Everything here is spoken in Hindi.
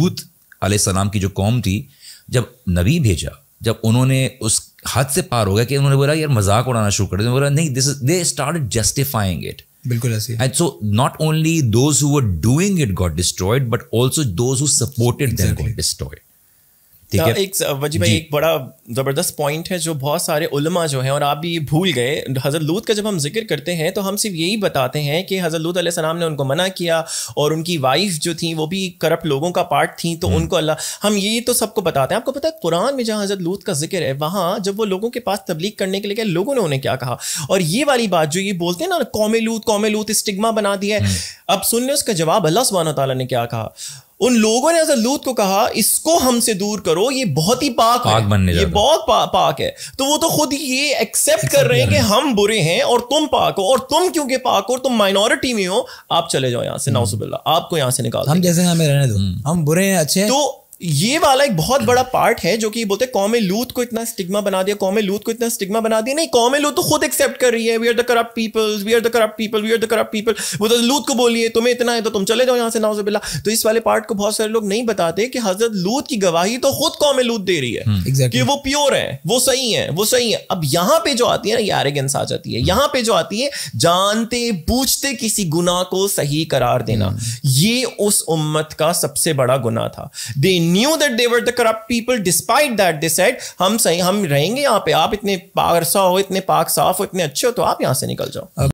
लूत अलैहिस्सलाम की जो कौम थी, जब नबी भेजा, जब उन्होंने उस हद से पार हो गया कि उन्होंने बोला यार मजाक उड़ाना शुरू कर दिया, बोला नहीं, this is, they started justifying it. बिल्कुल ऐसे. And so not only those who were doing it got destroyed, but also those who supported them got destroyed. एक वजी भाई एक बड़ा ज़बरदस्त पॉइंट है जो बहुत सारे उलमा जो हैं, और आप भी ये भूल गए, हज़रत लूत का जब हम जिक्र करते हैं तो हम सिर्फ यही बताते हैं कि हज़रत लूत अलैहिस्सलाम ने उनको मना किया और उनकी वाइफ जो थी वो भी करप्ट लोगों का पार्ट थी, तो उनको अल्लाह, हम यही तो सबको बताते हैं. आपको पता है कुरान में जहाँ हज़रत लूत का जिक्र है, वहाँ जब वो लोगों के पास तबलीग करने के लिए गए, लोगों ने उन्हें क्या कहा, और ये वाली बात जो ये बोलते हैं ना कौम लूत स्टिग्मा बना दिया है, अब सुन ले उसका जवाब अल्लाह सुब्हानहू व तआला ने क्या कहा. उन लोगों ने हज़रत लूत को कहा इसको हमसे दूर करो, ये बहुत ही पाक है, ये बहुत पाक है. तो वो तो खुद ही ये एक्सेप्ट कर रहे हैं कि हम बुरे हैं और तुम पाक हो, और तुम क्योंकि पाक हो, तुम माइनॉरिटी में हो, आप चले जाओ यहाँ से, नाउजुबिल्लाह, आपको यहाँ से निकाल, हम जैसे हमें रहने दो, हम बुरे हैं अच्छे हैं. तो ये वाला एक बहुत बड़ा पार्ट है जो कि बोलते हैं कौम लूत को इतना स्टिग्मा बना दिया, कौम लूत को इतना स्टिग्मा बना दिया. नहीं, कौम लूत तो खुद एक्सेप्ट कर रही है, we are the corrupt peoples, we are the corrupt people, we are the corrupt people. वो तो लूत को बोलिए तुम्हें इतना है तो तुम चले जाओ यहाँ से, नाउजुबिल्लाह. तो इस वाले पार्ट को बहुत सारे लोग नहीं बताते कि हजरत लूत की गवाही तो खुद कौम लूत दे रही है कि वो प्योर है, वो सही है, वो सही है. अब यहाँ पे जो आती है ना, ये एरोगेंस आ जाती है. यहाँ पे जो आती है जानते बूझते किसी गुनाह को सही करार देना, ये उस उम्मत का सबसे बड़ा गुनाह था. They knew that they were corrupt people, despite that they said हम सही, हम रहेंगे यहाँ पे, आप इतने पारसा हो, इतने पाक साफ हो, इतने अच्छे हो, तो आप यहाँ से निकल जाओ.